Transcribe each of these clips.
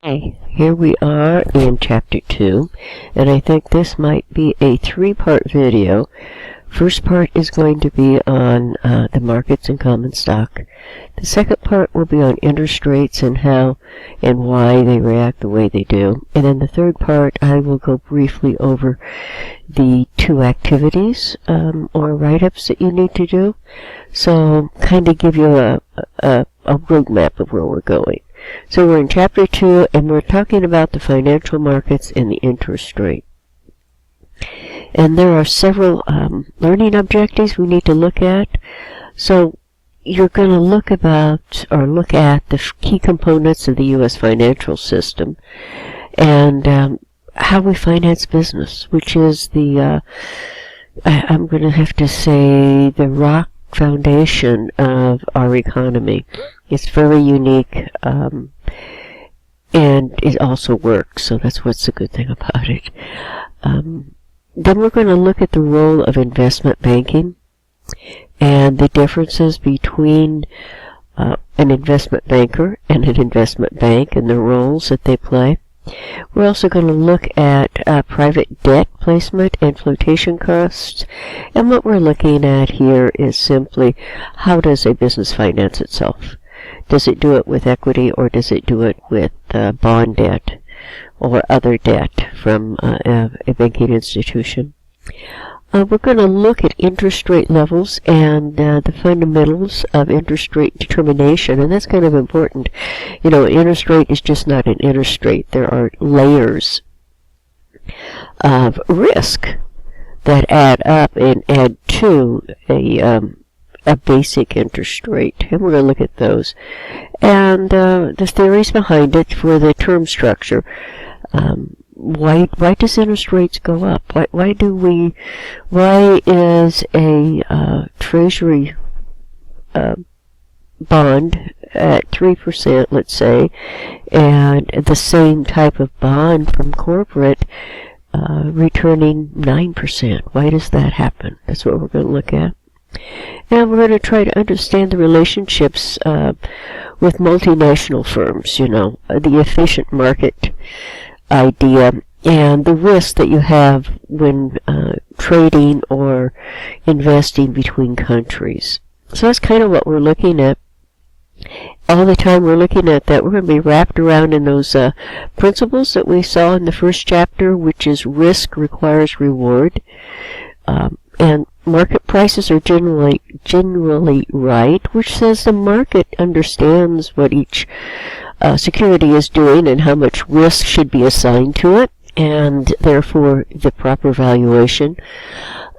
Okay, here we are in Chapter 2, and I think this might be a three-part video. First part is going to be on the markets and common stock. The second part will be on interest rates and how and why they react the way they do. And then the third part, I will go briefly over the two activities or write-ups that you need to do. So kind of give you a roadmap of where we're going. So we're in Chapter 2, and we're talking about the financial markets and the interest rate. And there are several learning objectives we need to look at. So you're going to look at the key components of the U.S. financial system and how we finance business, which is the, I'm going to have to say, the rock foundation of our economy. It's very unique, and it also works, so that's what's the good thing about it. Then we're going to look at the role of investment banking and the differences between an investment banker and an investment bank and the roles that they play. We're also going to look at private debt placement and flotation costs. And what we're looking at here is simply, how does a business finance itself? Does it do it with equity, or does it do it with bond debt or other debt from a banking institution? We're going to look at interest rate levels and the fundamentals of interest rate determination, and that's kind of important. You know, interest rate is just not an interest rate. There are layers of risk that add up and add to a basic interest rate, and we're going to look at those. And the theories behind it for the term structure. Why does interest rates go up? Why is a treasury bond at 3%, let's say, and the same type of bond from corporate returning 9%? Why does that happen? That's what we're going to look at. And we're going to try to understand the relationships with multinational firms, you know, the efficient market idea and the risk that you have when trading or investing between countries. So that's kind of what we're looking at. All the time we're looking at that, we're going to be wrapped around in those principles that we saw in the first chapter, which is risk requires reward. And market prices are generally right, which says the market understands what each security is doing and how much risk should be assigned to it, and therefore the proper valuation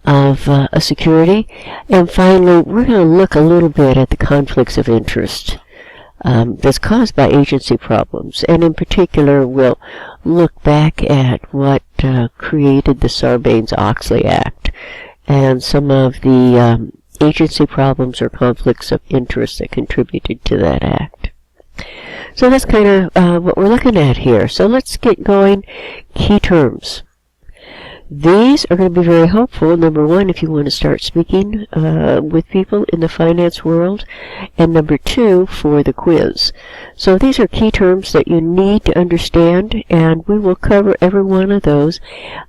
of a security. And finally, we're going to look a little bit at the conflicts of interest that's caused by agency problems, and in particular we'll look back at what created the Sarbanes-Oxley Act and some of the agency problems or conflicts of interest that contributed to that act. So that's kind of what we're looking at here. So let's get going. Key terms. These are going to be very helpful. Number one, if you want to start speaking with people in the finance world. And number two, for the quiz. So these are key terms that you need to understand, and we will cover every one of those.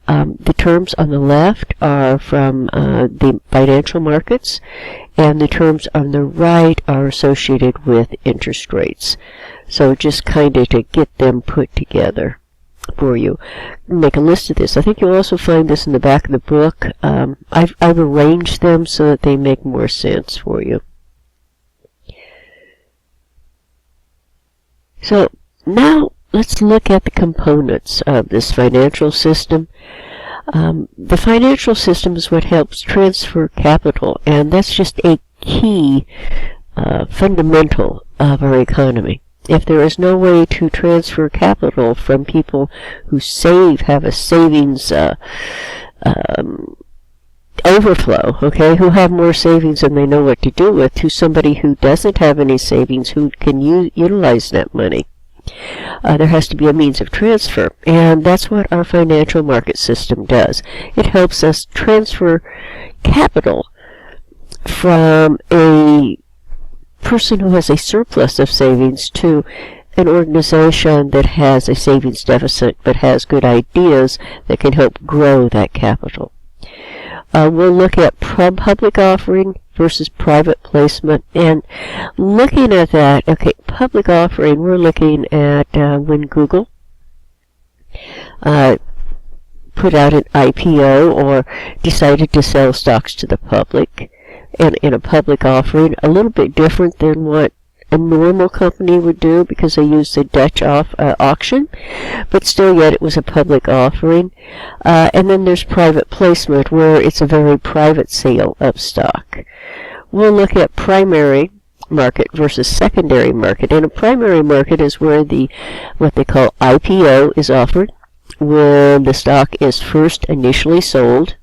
The terms on the left are from the financial markets, and the terms on the right are associated with interest rates. So just kind of to get them put together for you. Make a list of this. I think you'll also find this in the back of the book. I've arranged them so that they make more sense for you. So now let's look at the components of this financial system. The financial system is what helps transfer capital, and that's just a key fundamental of our economy. If there is no way to transfer capital from people who have a savings overflow, okay, who have more savings than they know what to do with, to somebody who doesn't have any savings who can utilize that money, there has to be a means of transfer, and that's what our financial market system does. It helps us transfer capital from a person who has a surplus of savings to an organization that has a savings deficit but has good ideas that can help grow that capital. We'll look at public offering versus private placement. And looking at that, okay, public offering, we're looking at when Google put out an IPO or decided to sell stocks to the public. And in a public offering, a little bit different than what a normal company would do because they used the Dutch auction, but still yet it was a public offering. And then there's private placement where it's a very private sale of stock. We'll look at primary market versus secondary market. And a primary market is where what they call IPO is offered, when the stock is first initially sold.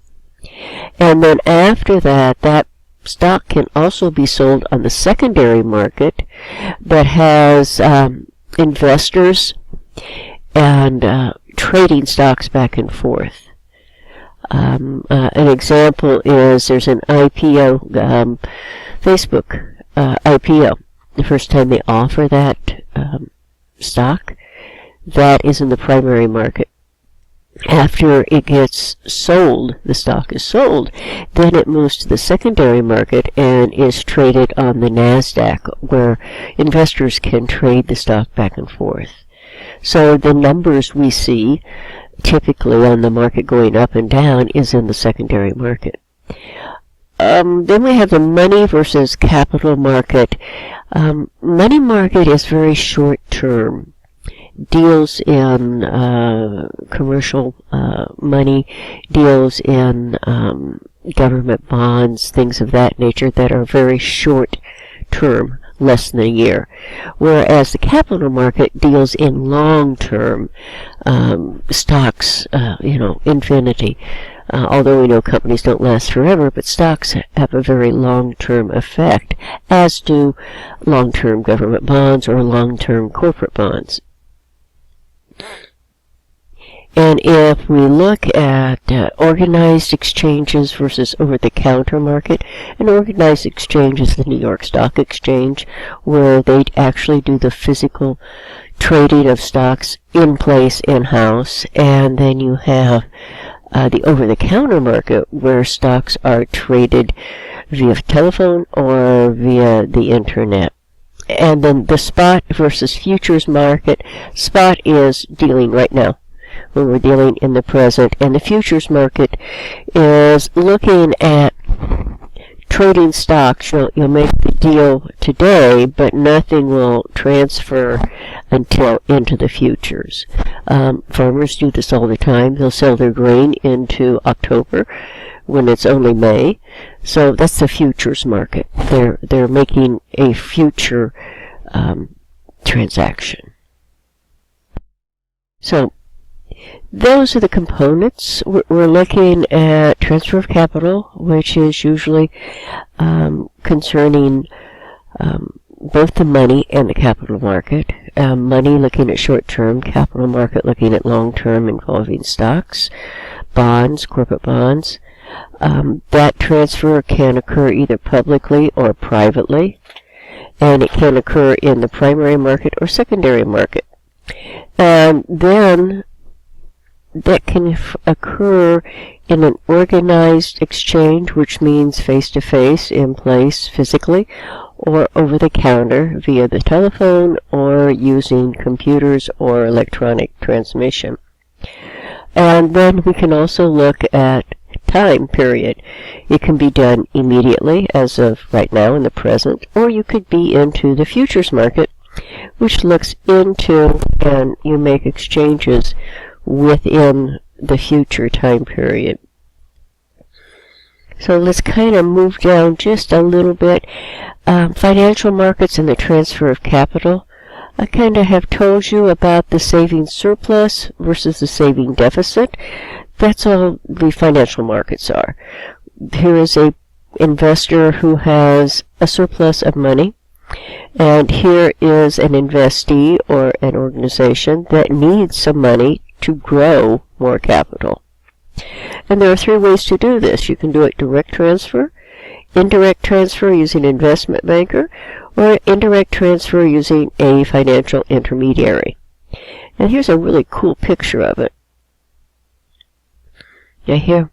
And then after that, that stock can also be sold on the secondary market that has investors and trading stocks back and forth. An example is there's an IPO, Facebook IPO. The first time they offer that stock, that is in the primary market. After it gets sold, the stock is sold, then it moves to the secondary market and is traded on the NASDAQ, where investors can trade the stock back and forth. So the numbers we see typically on the market going up and down is in the secondary market. Then we have the money versus capital market. Money market is very short term. Deals in commercial money, deals in government bonds, things of that nature that are very short term, less than a year. Whereas the capital market deals in long term stocks, infinity. Although we know companies don't last forever, but stocks have a very long-term effect, as do long-term government bonds or long-term corporate bonds. And if we look at organized exchanges versus over-the-counter market, an organized exchange is the New York Stock Exchange, where they actually do the physical trading of stocks in place, in-house, and then you have the over-the-counter market, where stocks are traded via telephone or via the internet. And then the spot versus futures market. Spot is dealing right now, when we're dealing in the present, and the futures market is looking at trading stocks. You'll make the deal today, but nothing will transfer until into the futures. Farmers do this all the time. They'll sell their grain into October when it's only May. So that's the futures market. They're making a future transaction. So those are the components. We're looking at transfer of capital, which is usually concerning both the money and the capital market. Money looking at short-term, capital market looking at long-term, involving stocks, bonds, corporate bonds. That transfer can occur either publicly or privately, and it can occur in the primary market or secondary market. And then that can occur in an organized exchange, which means face-to-face, in place, physically, or over-the-counter via the telephone or using computers or electronic transmission. And then we can also look at time period. It can be done immediately, as of right now in the present, or you could be into the futures market, which looks into, and you make exchanges within the future time period. So let's kind of move down just a little bit. Financial markets and the transfer of capital. I kind of have told you about the saving surplus versus the saving deficit. That's all the financial markets are. Here is a investor who has a surplus of money, and here is an investee or an organization that needs some money to grow more capital. And there are three ways to do this. You can do it direct transfer, indirect transfer using an investment banker, or indirect transfer using a financial intermediary. And here's a really cool picture of it. Yeah, here.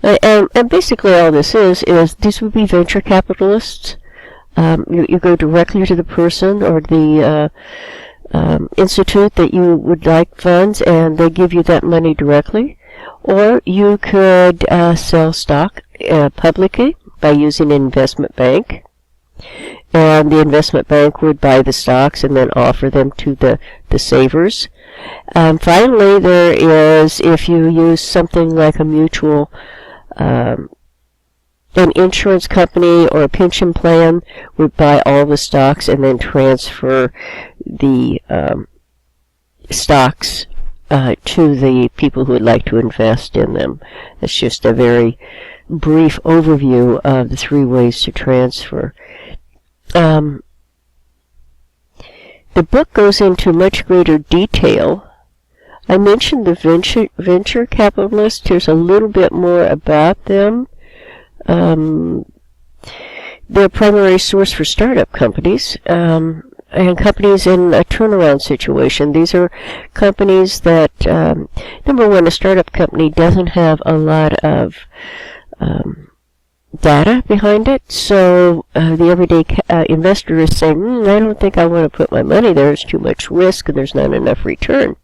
And basically all this is these would be venture capitalists. You go directly to the person or the institute that you would like funds, and they give you that money directly. Or you could sell stock publicly by using an investment bank. And the investment bank would buy the stocks and then offer them to the savers. Finally, there is, if you use something like a mutual, an insurance company or a pension plan would buy all the stocks and then transfer the stocks to the people who would like to invest in them. That's just a very brief overview of the three ways to transfer. The book goes into much greater detail. I mentioned the venture capitalists. Here's a little bit more about them. They're a primary source for startup companies and companies in a turnaround situation. These are companies that, number one, a startup company doesn't have a lot of data behind it, so the everyday investor is saying, I don't think I want to put my money there. It's too much risk and there's not enough return.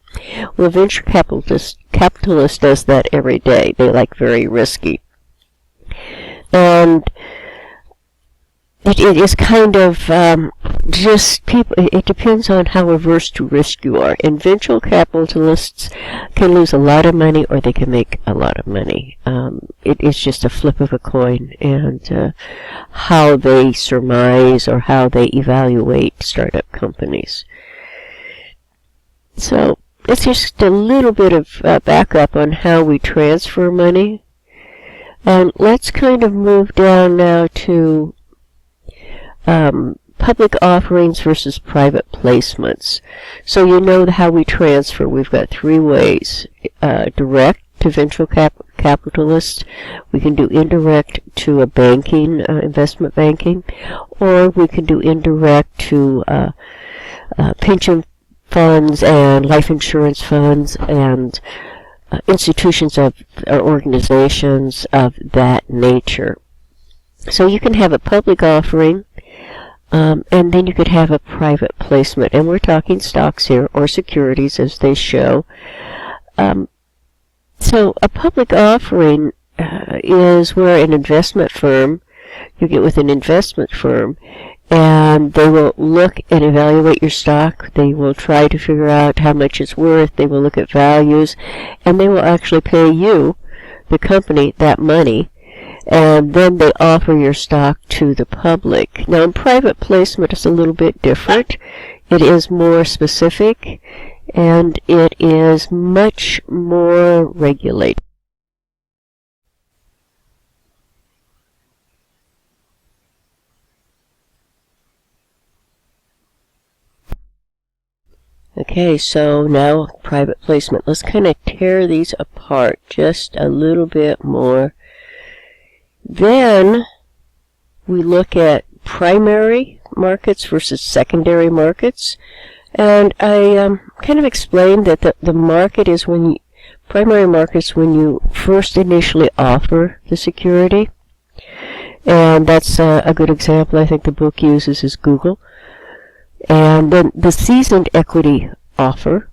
Well, a venture capitalist does that every day. They like very risky. And it is kind of just people, it depends on how averse to risk you are. And venture capitalists can lose a lot of money or they can make a lot of money. It is just a flip of a coin, and how they surmise or how they evaluate startup companies. So it's just a little bit of backup on how we transfer money. And let's kind of move down now to public offerings versus private placements. So you know how we transfer. We've got three ways. Direct to venture capitalists. We can do indirect to a banking, investment banking. Or we can do indirect to pension funds and life insurance funds and institutions or organizations of that nature. So you can have a public offering, and then you could have a private placement. And we're talking stocks here, or securities as they show. So a public offering is where an investment firm, you get with an investment firm, and they will look and evaluate your stock. They will try to figure out how much it's worth. They will look at values, and they will actually pay you, the company, that money, and then they offer your stock to the public. Now, in private placement, it's a little bit different. It is more specific, and it is much more regulated. Okay, so now private placement. Let's kind of tear these apart just a little bit more. Then we look at primary markets versus secondary markets. And I kind of explained that the market is when primary markets when you first initially offer the security. And that's a good example I think the book uses is Google. And then the seasoned equity offer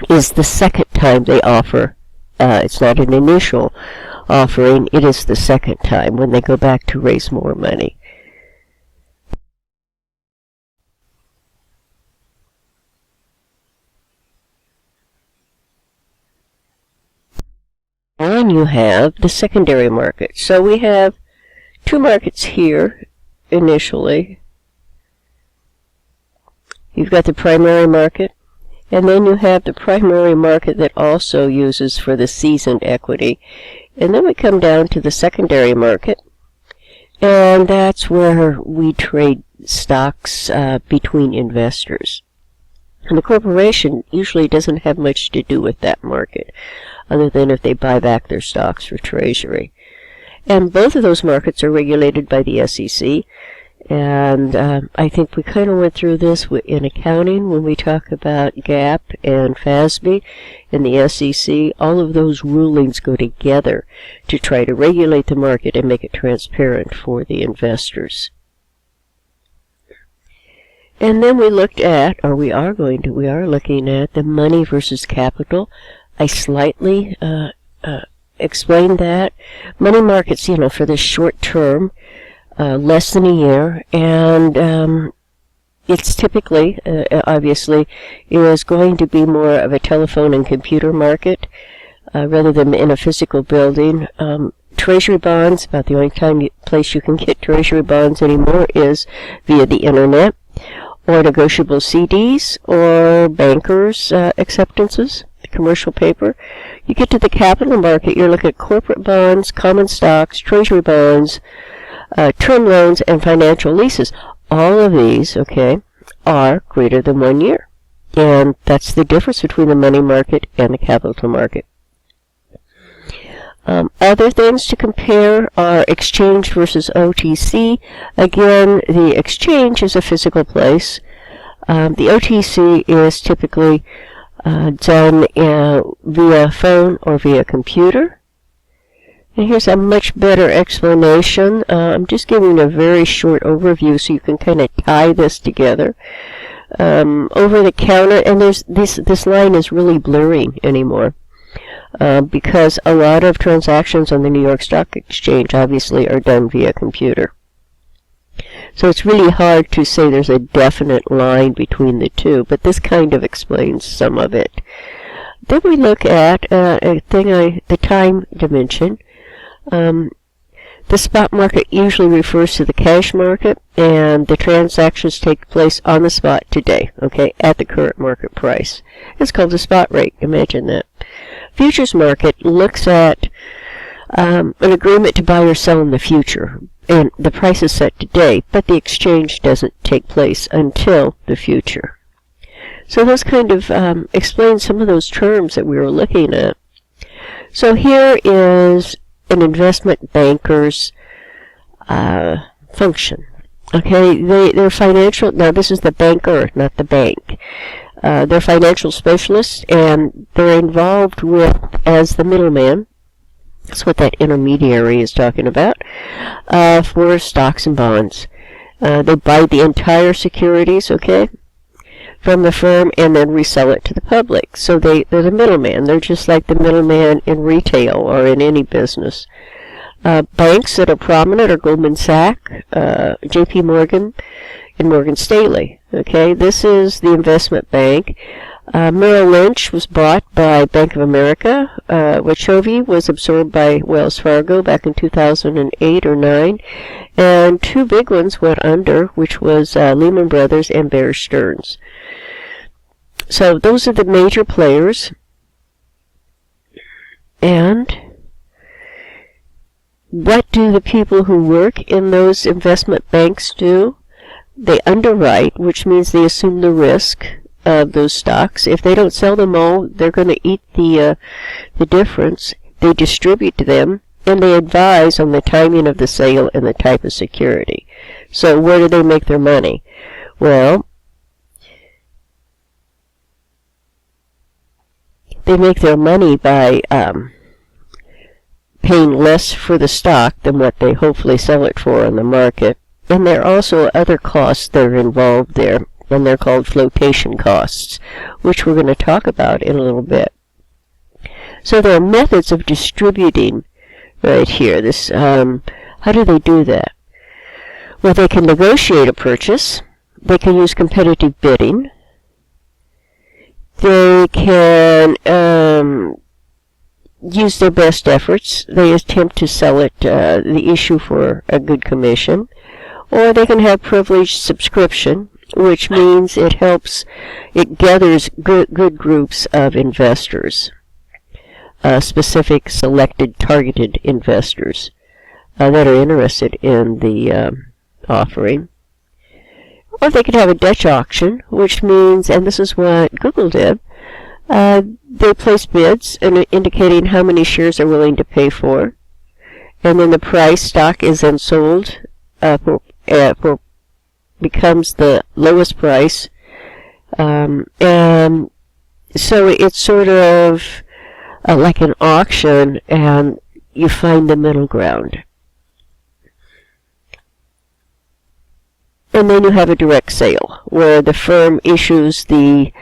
is the second time they offer. It's not an initial offering, it is the second time when they go back to raise more money. And you have the secondary market. So we have two markets here initially. You've got the primary market, and then you have the primary market that also uses for the seasoned equity. And then we come down to the secondary market, and that's where we trade stocks between investors. And the corporation usually doesn't have much to do with that market, other than if they buy back their stocks for treasury. And both of those markets are regulated by the SEC, And I think we kind of went through this in accounting when we talk about GAAP and FASB and the SEC. All of those rulings go together to try to regulate the market and make it transparent for the investors. And then we looked at, or we are looking at the money versus capital. I slightly explained that. Money markets, for the short term, less than a year, and it's typically, obviously, is going to be more of a telephone and computer market rather than in a physical building. Treasury bonds, about the only place you can get treasury bonds anymore is via the internet, or negotiable CDs, or bankers' acceptances, commercial paper. You get to the capital market, you're looking at corporate bonds, common stocks, treasury bonds, term loans, and financial leases. All of these, are greater than 1 year. And that's the difference between the money market and the capital market. Other things to compare are exchange versus OTC. Again, the exchange is a physical place. The OTC is typically done via phone or via computer. And here's a much better explanation. I'm just giving a very short overview so you can kind of tie this together. Over the counter, and this line is really blurring anymore. Because a lot of transactions on the New York Stock Exchange obviously are done via computer. So it's really hard to say there's a definite line between the two, but this kind of explains some of it. Then we look at the time dimension. The spot market usually refers to the cash market, and the transactions take place on the spot today, at the current market price. It's called the spot rate. Imagine that. Futures market looks at an agreement to buy or sell in the future, and the price is set today, but the exchange doesn't take place until the future. So those kind of explain some of those terms that we were looking at. So here is an investment banker's function. They're financial. Now this is the banker, not the bank. They're financial specialists, and they're involved with as the middleman. That's what that intermediary is talking about, for stocks and bonds. They buy the entire securities, from the firm and then resell it to the public. So they're the middleman. They're just like the middleman in retail or in any business. Banks that are prominent are Goldman Sachs, J.P. Morgan, and Morgan Stanley. This is the investment bank. Merrill Lynch was bought by Bank of America. Wachovy was absorbed by Wells Fargo back in 2008 or 9. And two big ones went under, which was Lehman Brothers and Bear Stearns. So those are the major players. And what do the people who work in those investment banks do? They underwrite, which means they assume the risk of those stocks. If they don't sell them all, they're going to eat the difference. They distribute them, and they advise on the timing of the sale and the type of security. So where do they make their money? Well, they make their money by paying less for the stock than what they hopefully sell it for on the market. And there are also other costs that are involved there, and they're called flotation costs, which we're going to talk about in a little bit. So there are methods of distributing right here. How do they do that? Well, they can negotiate a purchase. They can use competitive bidding. They can use their best efforts. They attempt to sell it, the issue for a good commission. Or they can have privileged subscription, which means it gathers good groups of investors, specific selected targeted investors that are interested in the offering. Or they could have a Dutch auction, which means, and this is what Google did, they place bids indicating how many shares they're willing to pay for, and then the stock is then sold for becomes the lowest price. And so it's sort of like an auction, and you find the middle ground. And then you have a direct sale, where the firm issues the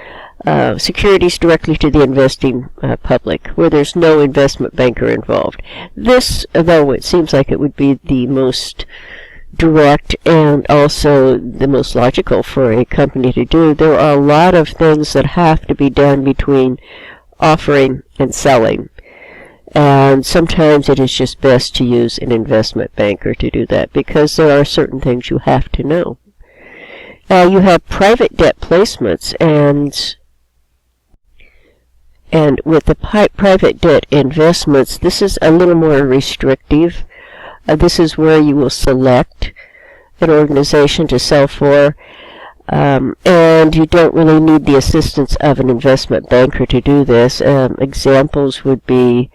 securities directly to the investing public, where there's no investment banker involved. This, though it seems like it would be the most direct and also the most logical for a company to do, there are a lot of things that have to be done between offering and selling. And sometimes it is just best to use an investment banker to do that, because there are certain things you have to know. You have private debt placements, and with the private debt investments, this is a little more restrictive. This is where you will select an organization to sell for, and you don't really need the assistance of an investment banker to do this. Examples would be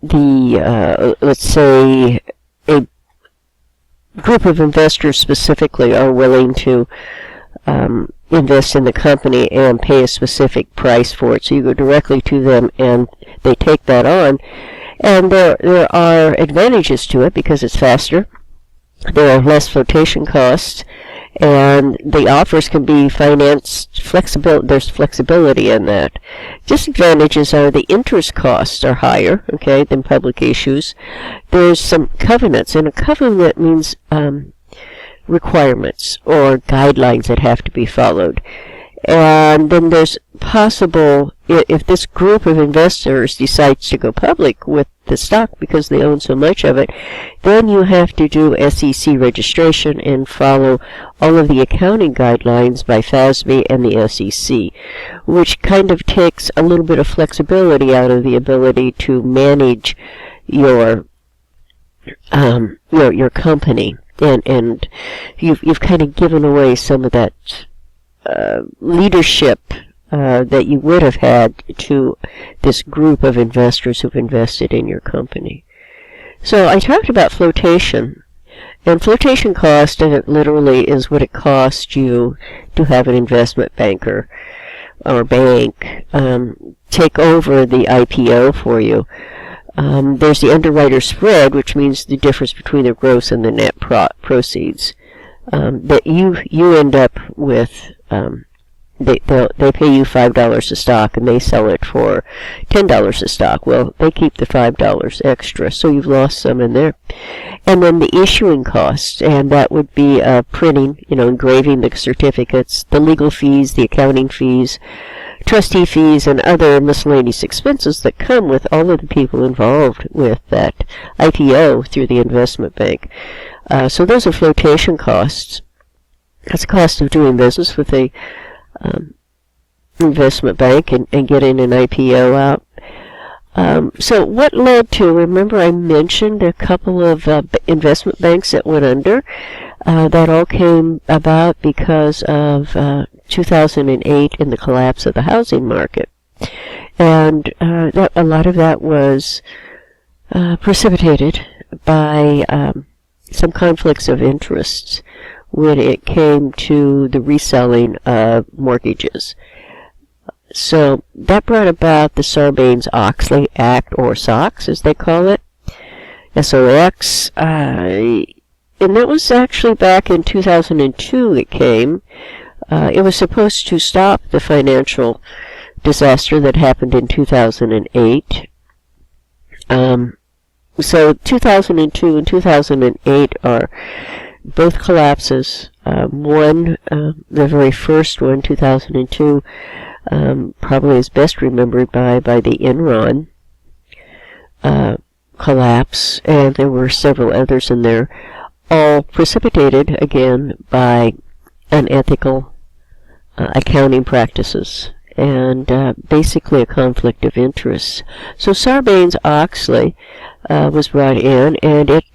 let's say a group of investors specifically are willing to invest in the company and pay a specific price for it. So you go directly to them and they take that on. And there are advantages to it because it's faster. There are less flotation costs, and the offers can be financed flexible. There's flexibility in that. Disadvantages are the interest costs are higher, okay, than public issues. There's some covenants, and a covenant means requirements or guidelines that have to be followed. And then there's possible, if this group of investors decides to go public with the stock because they own so much of it, then you have to do SEC registration and follow all of the accounting guidelines by FASB and the SEC, which kind of takes a little bit of flexibility out of the ability to manage your company, and you've kind of given away some of that leadership that you would have had to this group of investors who've invested in your company. So I talked about flotation, and flotation cost, and it literally is what it costs you to have an investment banker or bank take over the IPO for you. There's the underwriter spread, which means the difference between the gross and the net proceeds. That you end up with, they pay you $5 a stock and they sell it for $10 a stock. Well, they keep the $5 extra, so you've lost some in there. And then the issuing costs, and that would be printing, engraving the certificates, the legal fees, the accounting fees, trustee fees, and other miscellaneous expenses that come with all of the people involved with that IPO through the investment bank. So those are flotation costs. That's the cost of doing business with a investment bank and getting an IPO out. So what led to, remember I mentioned a couple of investment banks that went under. That all came about because of 2008 and the collapse of the housing market. And a lot of that was precipitated by some conflicts of interests when it came to the reselling of mortgages. So that brought about the Sarbanes-Oxley Act, or SOX as they call it, SOX, and that was actually back in 2002 it came. It was supposed to stop the financial disaster that happened in 2008. So 2002 and 2008 are both collapses. One, the very first one, 2002, probably is best remembered by the Enron collapse, and there were several others in there, all precipitated, again, by unethical accounting practices and basically a conflict of interests. So Sarbanes-Oxley was brought in, and it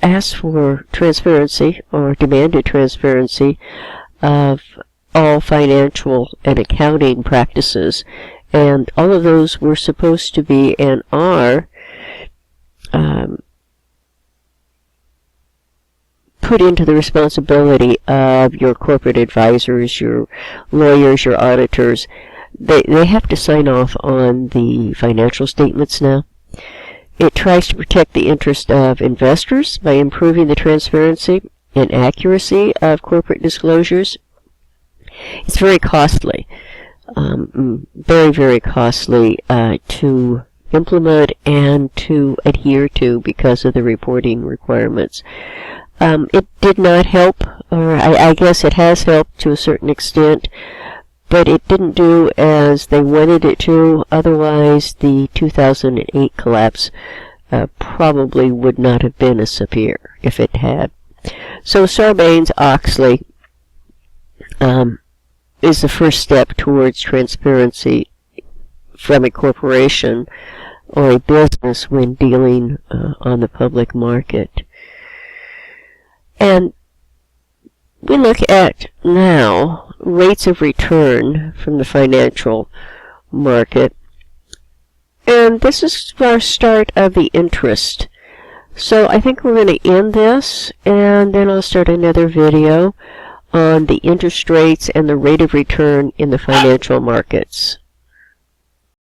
asked for transparency, or demanded transparency, of all financial and accounting practices, and all of those were supposed to be and are put into the responsibility of your corporate advisors, your lawyers, your auditors. They have to sign off on the financial statements now. It tries to protect the interest of investors by improving the transparency and accuracy of corporate disclosures. It's very costly, very, very costly to implement and to adhere to because of the reporting requirements. It did not help, or I guess it has helped to a certain extent, but it didn't do as they wanted it to. Otherwise, the 2008 collapse probably would not have been as severe if it had. So Sarbanes-Oxley is the first step towards transparency from a corporation or a business when dealing on the public market. And we look at now rates of return from the financial market. And this is our start of the interest. So I think we're going to end this, and then I'll start another video on the interest rates and the rate of return in the financial markets.